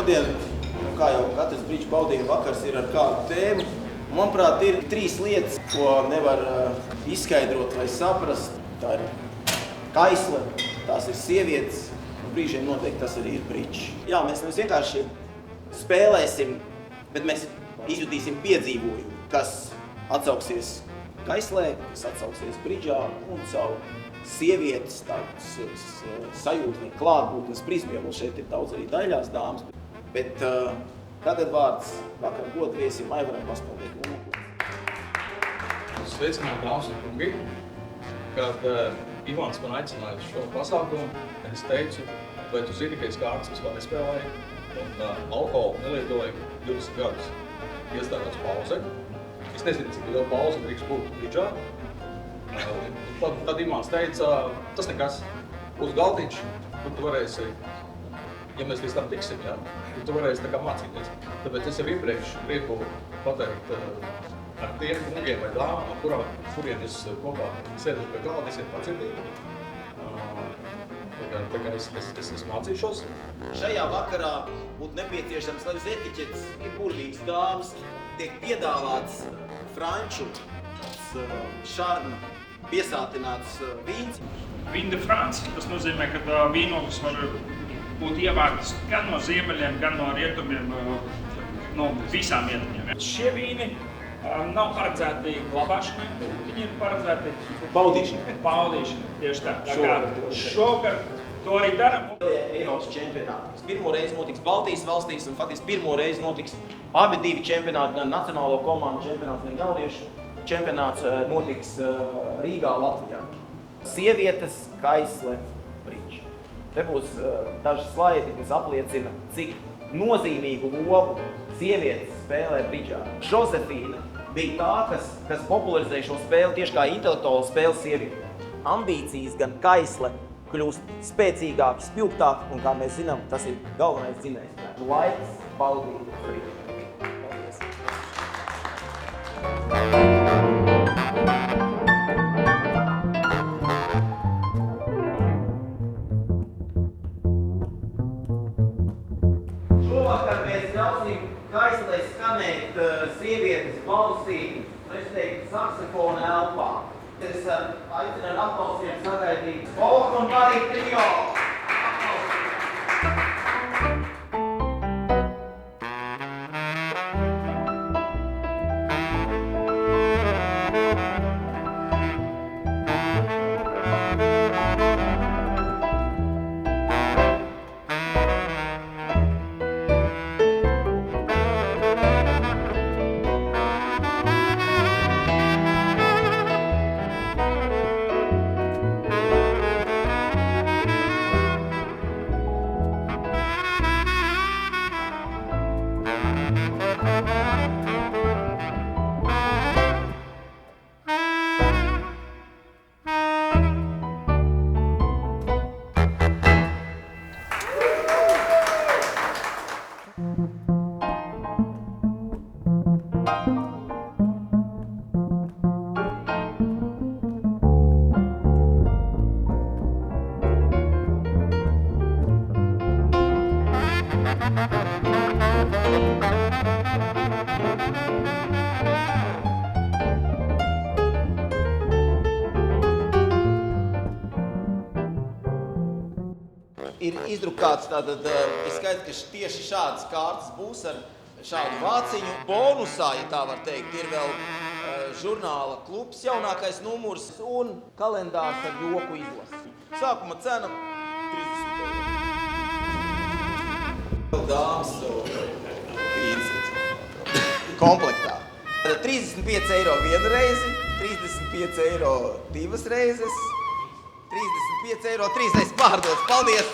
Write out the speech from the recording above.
Šodien, kā jau katrs brīdžu baudījuma vakars ir ar kādu tēmu, manuprāt, ir 3 lietas, ko nevar izskaidrot vai saprast. Tā ir kaisle, tās ir sievietes, un brīžiem noteikti tas arī ir brīdžs. Jā, mēs nevis vienkārši spēlēsim, bet mēs izjutīsim piedzīvojumu, kas atsauksies kaislē, kas atsauksies brīdžā un savu sievietes sajūtni, klātbūtnes prizmu, jo mums šeit ir daudz arī daļās dāmas. Bet tagad vārds vakar godviesim Aivaram paspēlēt lūgumu. Sveicināt, dāmas un kungi, kad Ivans man aicināja uz šo pasākumu, es teicu, vai tu zini, ka es kārtas vispār nespēlēju un alkoholu nelietoju 20 gadus. Iestājās pauze. Es nezinu, cik liela pauze drīkst būt brīdžā. Tad Imants teica, tas nekas, būs galdiņš, kur tu varēsi, ja mēs līdz tam tiksim, jā, tu varēsi tā kā mācīties. Tāpēc es jau iepriekš griebu pateikt ar tiem kungiem vai dāmām, kuriem es kopā sēduši pie galda, esiet pacietīgi. Tā kā es mācīšos. Šajā vakarā būtu nepieciešams, lai uz etiķetes ir burvīgas dāmas, tiek piedāvāts franču šarna piesātināts vīns. Vin de France, tas nozīmē, ka vīnoglis var būt ievāktas gan no ziemeļiem, gan no rietumiem, no visām vietamiem. Šie vīni nav paredzēti glabāšanai, viņi ir paredzēti baudīšanai. Tieši tā. Šogad to arī daram. Eiropas čempionāti. Pirmo reizi notiks Baltijas valstīs un faktiski pirmo reizi notiks abi 2 čempionāti, gan nacionālo komandu čempionāts, gan jaudiešu čempionāts notiks Rīgā, Latvijā. Sievietes, kaisle, brīdž. Te būs daži slaidi, kas apliecina, cik nozīmīgu lomu sievietes spēlē brīdžā. Žozefīna bija tā, kas popularizēja šo spēli tieši kā intelektuālu spēli sievieti. Ambīcijas gan kaisle kļūst spēcīgāk, spilgtāk, un kā mēs zinām, tas ir galvenais dzinējs. Laiks baudīt brīdžu. Šovakar mēs ļausim kaislē skanēt sievietes balsī, es teiktu, saksofona elpā. Es aicinu ar aplausiem sagaidīt Volk un Marija trio. Ir izdrukāts tātad, ir skaidrs, ka tieši šādas kārtas būs ar šādu vāciņu. Bonusā, ja tā var teikt, ir vēl žurnāla klubs jaunākais numurs un kalendārs ar joku izlasi. Sākuma cena 30 eiro. Dāmas komplektā. 35 eiro vienu reizi, 35 eiro 2 reizes, 35 eiro 3 reizes pārdots. Paldies!